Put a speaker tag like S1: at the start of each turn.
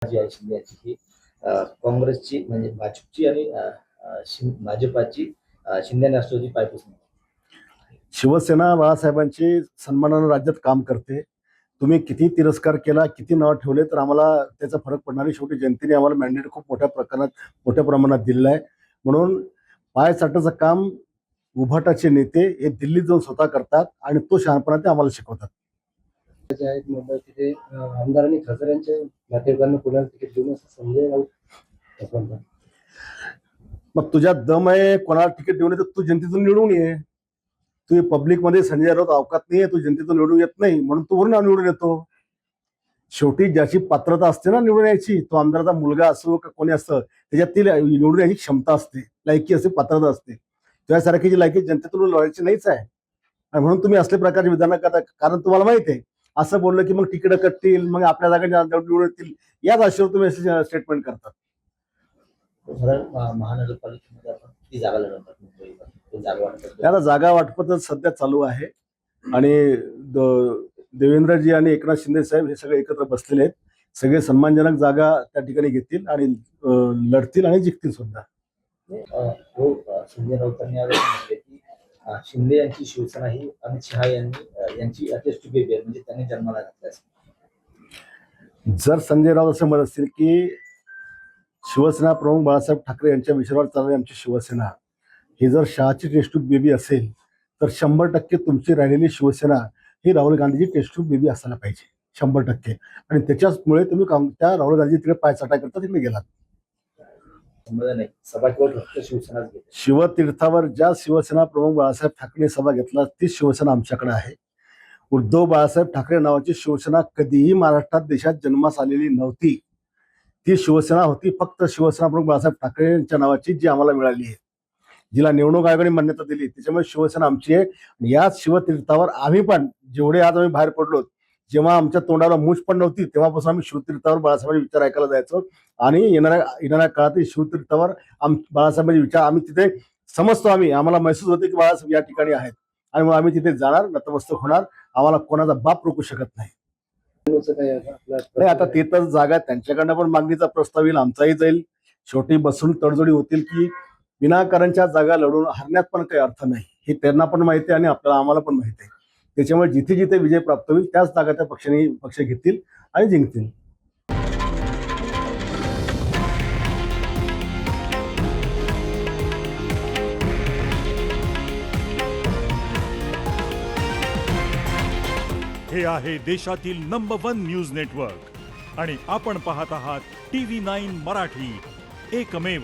S1: जी आहे शिंदे यांची ही काँग्रेसची म्हणजे भाजपची आणि भाजपाची शिंदे आणि राष्ट्रवादी पायपुसणी.
S2: शिवसेना बाळासाहेबांची सन्मानानं राज्यात काम करते. तुम्ही किती तिरस्कार केला, किती नाव ठेवले, तर आम्हाला त्याचा फरक पडणार नाही. शेवटी जनतेने आम्हाला मॅन्डेट खूप मोठ्या प्रमाणात दिलेलं आहे. म्हणून पाय चाटायचं काम उभाटाचे नेते हे दिल्लीत जाऊन स्वतः करतात आणि तो शहाणपणा ते आम्हाला शिकवतात.
S1: मुंबई तिथे आमदारांनी खासदारांच्या नातेवाईकांना पुण्याला तिकीट देऊन असं संजय राऊत.
S2: मग तुझ्यात दम आहे, कोणाला तिकीट देऊन येतं, तू जनतेतून निवडून ये. तू पब्लिकमध्ये संजय राऊत अवकात नाही आहे, तू जनतेतून निवडून येत नाही म्हणून तू वरून निवडून येतो. शेवटी ज्याची पात्रता असते ना निवडून यायची, तो आमदाराचा मुलगा असो का कोणी असतं, त्याच्यात ती निवडून यायची क्षमता असते, लायकी असते, पात्रता असते. त्यासारखी जी लायकी जनतेतून लढायची नाहीच आहे. आणि म्हणून तुम्ही असले प्रकारचे विधान करता, कारण तुम्हाला माहिती आहे असं बोललं की मग तिकीट कटतील, मग आपल्या जागा निवडून येतील, याच आशेवर तुम्ही असे स्टेटमेंट करतात.
S1: महानगरपालिकेमध्ये आपण किती जागा लढवतात मुंबईमध्ये?
S2: आता जागा वाटपच सध्या चालू आहे आणि देवेंद्रजी आणि एकनाथ शिंदे साहेब हे सगळे एकत्र बसलेले आहेत. सगळे सन्मानजनक जागा त्या ठिकाणी घेतील आणि लढतील आणि जिंकतील सुद्धा.
S1: संजय राऊतांनी म्हटले की शिंदे यांची शिवसेना ही अमित शहा यांची अटेस्ट बेबी आहे, म्हणजे त्यांनी जन्माला घातल्यास.
S2: जर संजय राऊत असं म्हणत असतील की शिवसेना प्रमुख बाळासाहेब ठाकरे यांच्या विचारावर चालणारी आमची शिवसेना ही जर शहाची टेस्टट्यूब बेबी असेल, तर 100% तुमची राहिलेली शिवसेना ही राहुल गांधीची टेस्टट्यूब बेबी असायला पाहिजे, 100%. आणि त्याच्यामुळे तुम्ही त्या राहुल गांधी तिकडे पाय चाटा करता तिकडे गेलात. शिवतीर्थावर ज्या शिवसेना प्रमुख बाळासाहेब ठाकरे सभा घेतला तीच शिवसेना आमच्याकडे आहे. उद्धव बाळासाहेब ठाकरे नावाची शिवसेना कधीही महाराष्ट्रात देशात जन्मास आलेली नव्हती. ती शिवसेना होती फक्त शिवसेना प्रमुख बाळासाहेब ठाकरे यांच्या नावाची, जी आम्हाला मिळाली आहे, जिला निवडणूक आयोगाने मान्यता दिली. त्याच्यामुळे शिवसेना आमची आहे. याच शिवतीर्थावर आम्ही पण जेवढे आज आम्ही बाहेर पडलो, जेव्हा आमच्या तोंडाला मूछ पण नव्हती तेव्हापासून आम्ही शिवतीर्थावर बाळासाहेबांचे विचार ऐकायला जायचो आणि येणाऱ्या काळात शिवतीर्थावर बाळासाहेबांचे विचार आम्ही तिथे समजतो. आम्हाला महसूस होते की बाळासाहेब या ठिकाणी आहेत आणि मग आम्ही तिथे जाणार, नतमस्तक होणार. आम्हाला कोणाचा बाप रोखू शकत नाही. आता ते तर जागा त्यांच्याकडनं पण मागणीचा प्रस्ताव येईल, आमचाही जाईल. शेवटी बसून तडजोडी होतील की विनाकारांच्या जागा लढून हरण्यात पण काही अर्थ नाही, हे त्यांना पण माहिती आहे आणि आम्हाला पण माहिती आहे. त्याच्यामुळे जिथे जिथे विजय प्राप्त होईल त्याच जागा त्या पक्ष घेतील आणि जिंकतील.
S3: हे आहे देशातील नंबर 1 न्यूज नेटवर्क आणि आपण पाहत आहात TV9 मराठी, एकमेव.